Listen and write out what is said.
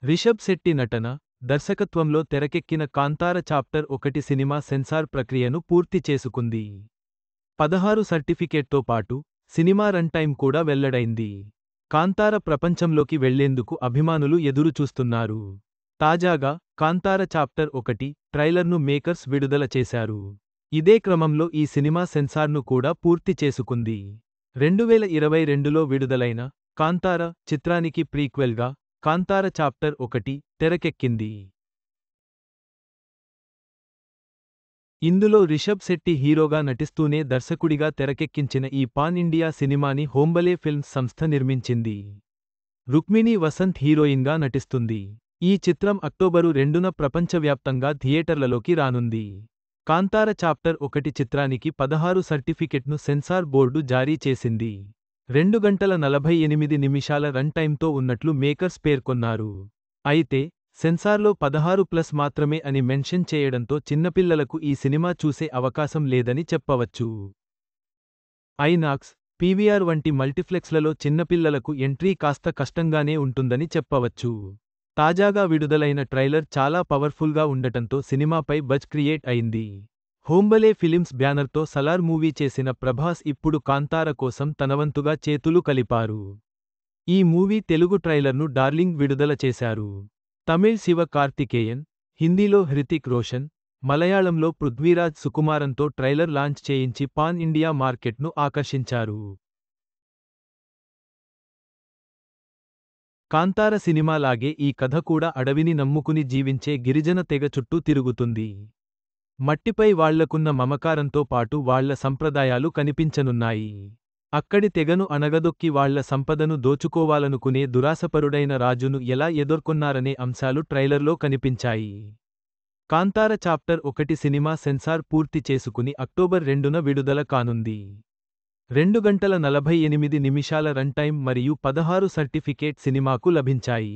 రిషబ్ శెట్టి నటన, దర్శకత్వంలో తెరకెక్కిన కాంతార చాప్టర్ 1 సినిమా సెన్సార్ ప్రక్రియను పూర్తి చేసుకుంది. 16 సర్టిఫికేట్తో పాటు సినిమా రన్ టైం కూడా వెల్లడైంది. కాంతార ప్రపంచంలోకి వెళ్లేందుకు అభిమానులు ఎదురుచూస్తున్నారు. తాజాగా కాంతార చాప్టర్ 1 ట్రైలర్ను మేకర్స్ విడుదల చేశారు. ఇదే క్రమంలో ఈ సినిమా సెన్సార్ను కూడా పూర్తి చేసుకుంది. 2022లో విడుదలైన కాంతార చిత్రానికి ప్రీక్వెల్గా కాంతార చాప్టర్ 1 తెరకెక్కింది. ఇందులో రిషబ్ శెట్టి హీరోగా నటిస్తూనే దర్శకుడిగా తెరకెక్కించిన ఈ పాన్ ఇండియా సినిమాని హోంబలే ఫిల్మ్స్ సంస్థ నిర్మించింది. రుక్మిణి వసంత్ హీరోయిన్గా నటిస్తుంది. ఈ చిత్రం అక్టోబరు 2న ప్రపంచవ్యాప్తంగా థియేటర్లలోకి రానుంది. కాంతార చాప్టర్ 1 చిత్రానికి 16 సర్టిఫికెట్ను సెన్సార్ బోర్డు జారీ చేసింది. 2 గంటల 48 నిమిషాల రన్ టైంతో ఉన్నట్లు మేకర్స్ పేర్కొన్నారు. అయితే సెన్సార్లో 16+ మాత్రమే అని మెన్షన్ చేయడంతో చిన్నపిల్లలకు ఈ సినిమా చూసే అవకాశం లేదని చెప్పవచ్చు. ఐనాక్స్, పీవీఆర్ వంటి మల్టీప్లెక్స్లలో చిన్నపిల్లలకు ఎంట్రీ కాస్త కష్టంగానే ఉంటుందని చెప్పవచ్చు. తాజాగా విడుదలైన ట్రైలర్ చాలా పవర్ఫుల్గా ఉండటంతో సినిమాపై బజ్ క్రియేట్ అయింది. హోంబలే ఫిలిమ్స్ బ్యానర్తో సలార్ మూవీ చేసిన ప్రభాస్ ఇప్పుడు కాంతార కోసం తనవంతుగా చేతులు కలిపారు. ఈ మూవీ తెలుగు ట్రైలర్ను డార్లింగ్ విడుదల చేశారు. తమిళ్ శివ కార్తికేయన్, హిందీలో హృతిక్ రోషన్, మలయాళంలో పృథ్వీరాజ్ సుకుమారన్తో ట్రైలర్ లాంచ్ చేయించి పాన్ ఇండియా మార్కెట్ను ఆకర్షించారు. కాంతార సినిమాలాగే ఈ కథ కూడా అడవిని నమ్ముకుని జీవించే గిరిజన తెగ చుట్టూ తిరుగుతుంది. మట్టిపై వాళ్లకున్న మమకారంతో పాటు వాళ్ల సంప్రదాయాలు కనిపించనున్నాయి. అక్కడి తెగను అణగదొక్కి వాళ్ల సంపదను దోచుకోవాలనుకునే దురాశపరుడైన రాజును ఎలా ఎదుర్కొన్నారనే అంశాలు ట్రైలర్లో కనిపించాయి. కాంతార చాప్టర్ 1 సినిమా సెన్సార్ పూర్తి చేసుకుని అక్టోబర్ 2న విడుదల కానుంది. 2 గంటల 48 నిమిషాల రన్ టైం మరియు 16 సర్టిఫికేట్ సినిమాకు లభించాయి.